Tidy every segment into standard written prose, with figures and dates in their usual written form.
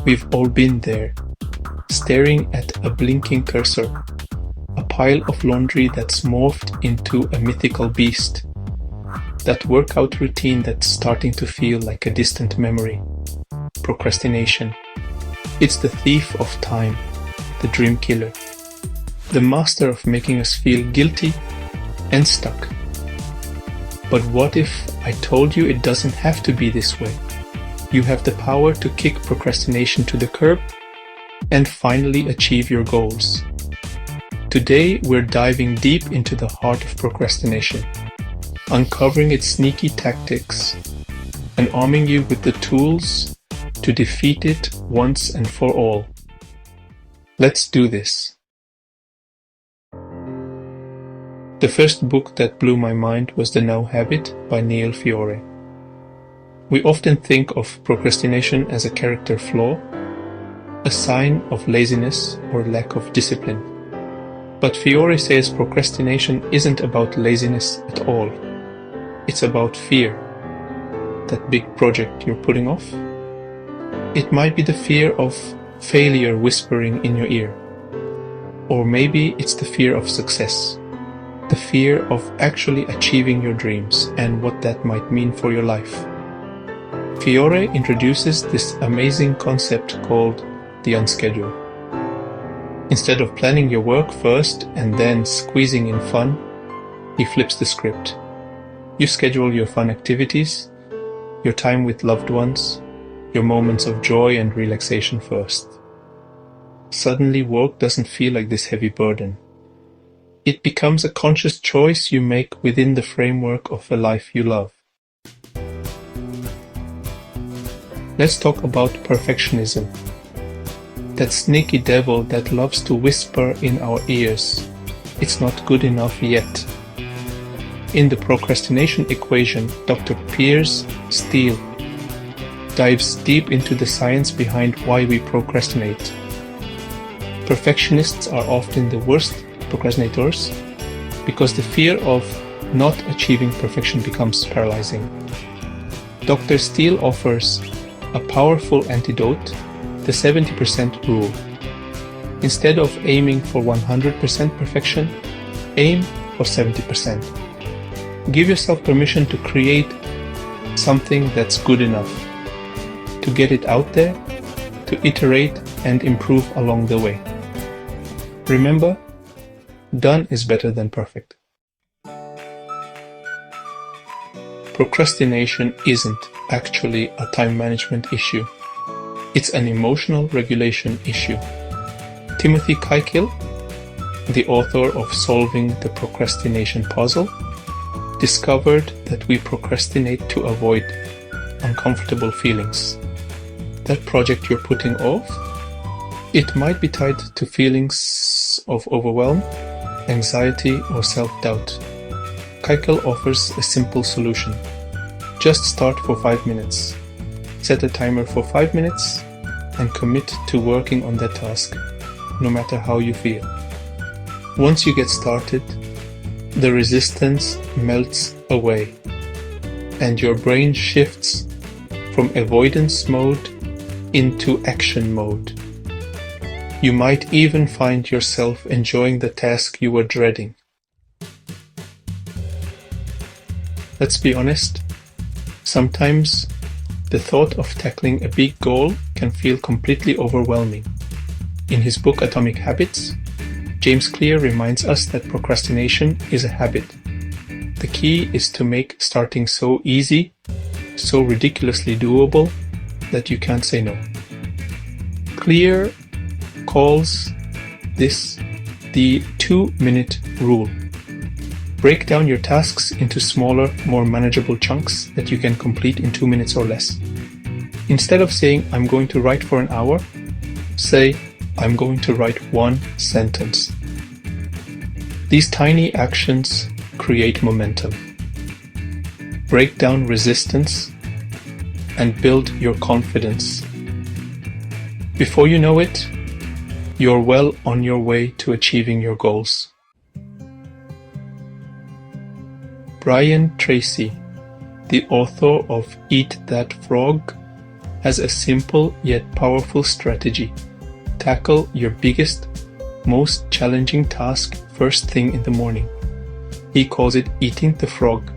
We've all been there, staring at a blinking cursor, a pile of laundry that's morphed into a mythical beast, that workout routine that's starting to feel like a distant memory. Procrastination. It's the thief of time, the dream killer, the master of making us feel guilty and stuck. But what if I told you it doesn't have to be this way? You have the power to kick procrastination to the curb and finally achieve your goals. Today we're diving deep into the heart of procrastination, uncovering its sneaky tactics and arming you with the tools to defeat it once and for all. Let's do this. The first book that blew my mind was The No Habit by Neil Fiore. We often think of procrastination as a character flaw, a sign of laziness or lack of discipline. But Fiore says procrastination isn't about laziness at all. It's about fear, that big project you're putting off. It might be the fear of failure whispering in your ear. Or maybe it's the fear of success, the fear of actually achieving your dreams and what that might mean for your life. Fiore introduces this amazing concept called the unschedule. Instead of planning your work first and then squeezing in fun, he flips the script. You schedule your fun activities, your time with loved ones, your moments of joy and relaxation first. Suddenly work doesn't feel like this heavy burden. It becomes a conscious choice you make within the framework of a life you love. Let's talk about perfectionism. That sneaky devil that loves to whisper in our ears, "It's not good enough yet." In the procrastination equation, Dr. Piers Steele dives deep into the science behind why we procrastinate. Perfectionists are often the worst procrastinators because the fear of not achieving perfection becomes paralyzing. Dr. Steele offers a powerful antidote, the 70% rule. Instead of aiming for 100% perfection, aim for 70%. Give yourself permission to create something that's good enough, to get it out there, to iterate and improve along the way. Remember, done is better than perfect. Procrastination isn't actually a time management issue. It's an emotional regulation issue. Timothy Keikel, the author of Solving the Procrastination Puzzle, discovered that we procrastinate to avoid uncomfortable feelings. That project you're putting off, it might be tied to feelings of overwhelm, anxiety, or self-doubt. Keikel offers a simple solution. Just start for 5 minutes. Set a timer for 5 minutes and commit to working on that task, no matter how you feel. Once you get started, the resistance melts away and your brain shifts from avoidance mode into action mode. You might even find yourself enjoying the task you were dreading. Let's be honest, sometimes the thought of tackling a big goal can feel completely overwhelming. In his book Atomic Habits, James Clear reminds us that procrastination is a habit. The key is to make starting so easy, so ridiculously doable, that you can't say no. Clear calls this the 2-minute rule. Break down your tasks into smaller, more manageable chunks that you can complete in 2 minutes or less. Instead of saying, "I'm going to write for an hour," say, "I'm going to write 1 sentence." These tiny actions create momentum. Break down resistance and build your confidence. Before you know it, you're well on your way to achieving your goals. Brian Tracy, the author of Eat That Frog, has a simple yet powerful strategy. Tackle your biggest, most challenging task first thing in the morning. He calls it eating the frog.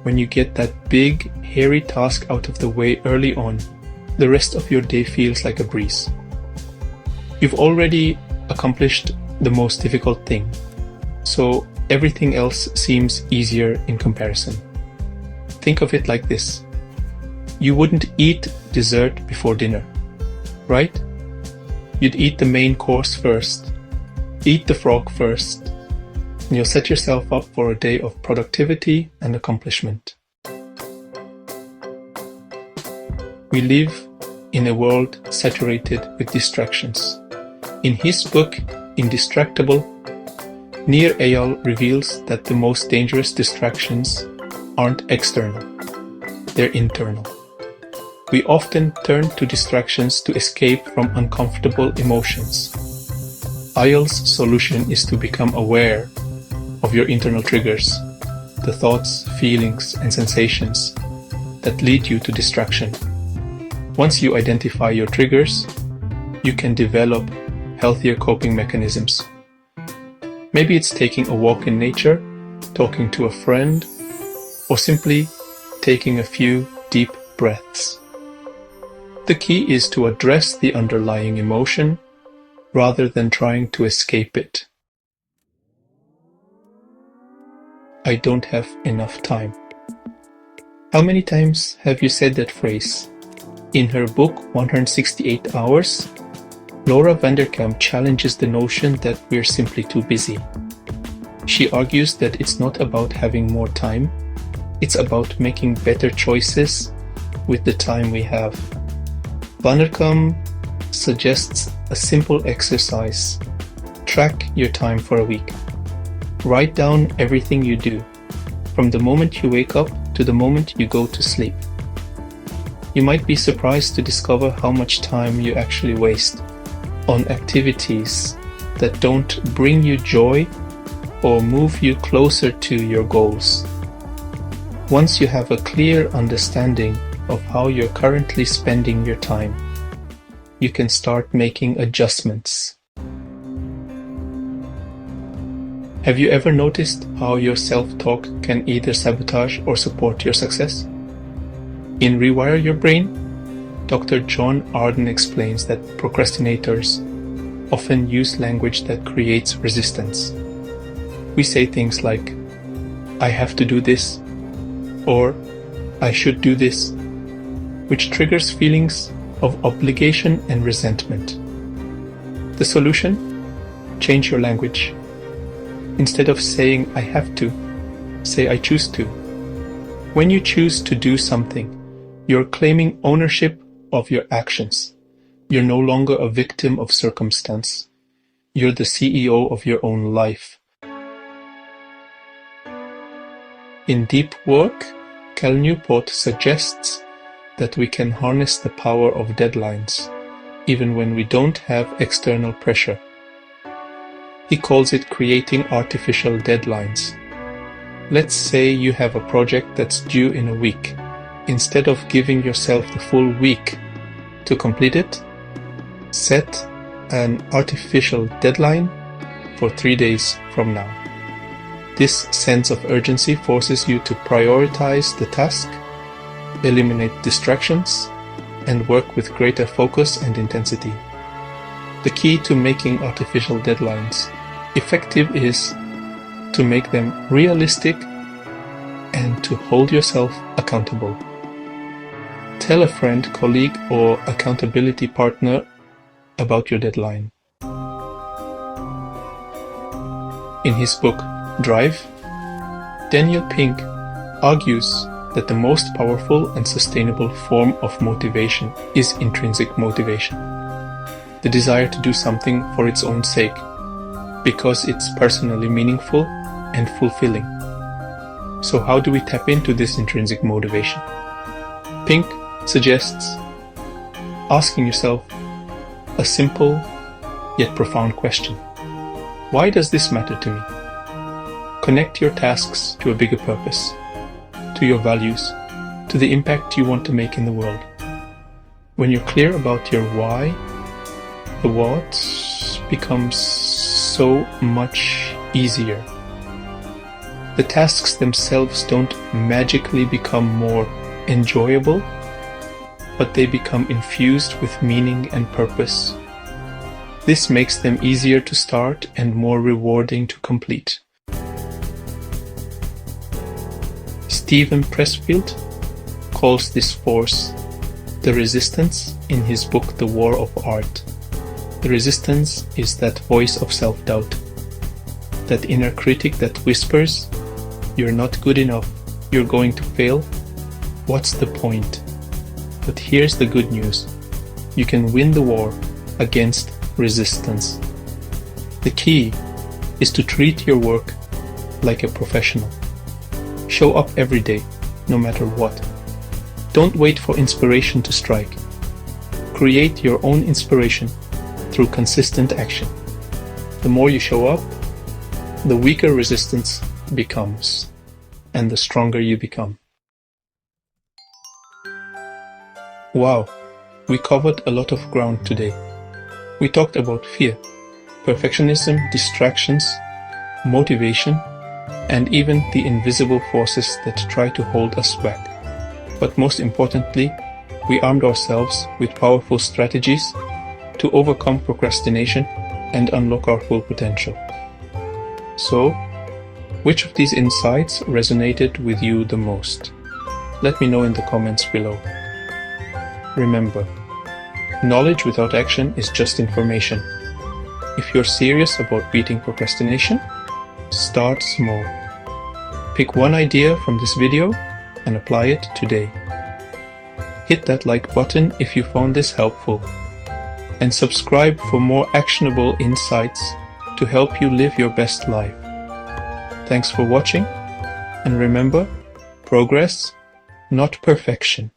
When you get that big, hairy task out of the way early on, the rest of your day feels like a breeze. You've already accomplished the most difficult thing, so everything else seems easier in comparison. Think of it like this. You wouldn't eat dessert before dinner, right? You'd eat the main course first. Eat the frog first. And you'll set yourself up for a day of productivity and accomplishment. We live in a world saturated with distractions. In his book, Indistractable, Nir Eyal reveals that the most dangerous distractions aren't external, they're internal. We often turn to distractions to escape from uncomfortable emotions. Eyal's solution is to become aware of your internal triggers, the thoughts, feelings, and sensations that lead you to distraction. Once you identify your triggers, you can develop healthier coping mechanisms. Maybe it's taking a walk in nature, talking to a friend, or simply taking a few deep breaths. The key is to address the underlying emotion rather than trying to escape it. I don't have enough time. How many times have you said that phrase? In her book 168 Hours, Laura Vanderkam challenges the notion that we're simply too busy. She argues that it's not about having more time, it's about making better choices with the time we have. Vanderkam suggests a simple exercise. Track your time for a week. Write down everything you do, from the moment you wake up to the moment you go to sleep. You might be surprised to discover how much time you actually waste on activities that don't bring you joy or move you closer to your goals. Once you have a clear understanding of how you're currently spending your time, you can start making adjustments. Have you ever noticed how your self-talk can either sabotage or support your success? In Rewire Your Brain, Dr. John Arden explains that procrastinators often use language that creates resistance. We say things like, I have to do this, or I should do this, which triggers feelings of obligation and resentment. The solution? Change your language. Instead of saying I have to, say I choose to. When you choose to do something, you're claiming ownership of your actions. You're no longer a victim of circumstance. You're the CEO of your own life. In Deep Work, Cal Newport suggests that we can harness the power of deadlines, even when we don't have external pressure. He calls it creating artificial deadlines. Let's say you have a project that's due in a week. Instead of giving yourself the full week to complete it, set an artificial deadline for 3 days from now. This sense of urgency forces you to prioritize the task, eliminate distractions, and work with greater focus and intensity. The key to making artificial deadlines effective is to make them realistic and to hold yourself accountable. Tell a friend, colleague, or accountability partner about your deadline. In his book, Drive, Daniel Pink argues that the most powerful and sustainable form of motivation is intrinsic motivation, the desire to do something for its own sake, because it's personally meaningful and fulfilling. So how do we tap into this intrinsic motivation? Pink suggests asking yourself a simple yet profound question. Why does this matter to me? Connect your tasks to a bigger purpose, to your values, to the impact you want to make in the world. When you're clear about your why, the what becomes so much easier. The tasks themselves don't magically become more enjoyable, but they become infused with meaning and purpose. This makes them easier to start and more rewarding to complete. Steven Pressfield calls this force the resistance in his book The War of Art. The resistance is that voice of self-doubt, that inner critic that whispers, "You're not good enough, you're going to fail, what's the point?" But here's the good news. You can win the war against resistance. The key is to treat your work like a professional. Show up every day, no matter what. Don't wait for inspiration to strike. Create your own inspiration through consistent action. The more you show up, the weaker resistance becomes, and the stronger you become. Wow, we covered a lot of ground today. We talked about fear, perfectionism, distractions, motivation, and even the invisible forces that try to hold us back. But most importantly, we armed ourselves with powerful strategies to overcome procrastination and unlock our full potential. So, which of these insights resonated with you the most? Let me know in the comments below. Remember, knowledge without action is just information. If you're serious about beating procrastination, start small. Pick one idea from this video and apply it today. Hit that like button if you found this helpful, and subscribe for more actionable insights to help you live your best life. Thanks for watching, and remember, progress, not perfection.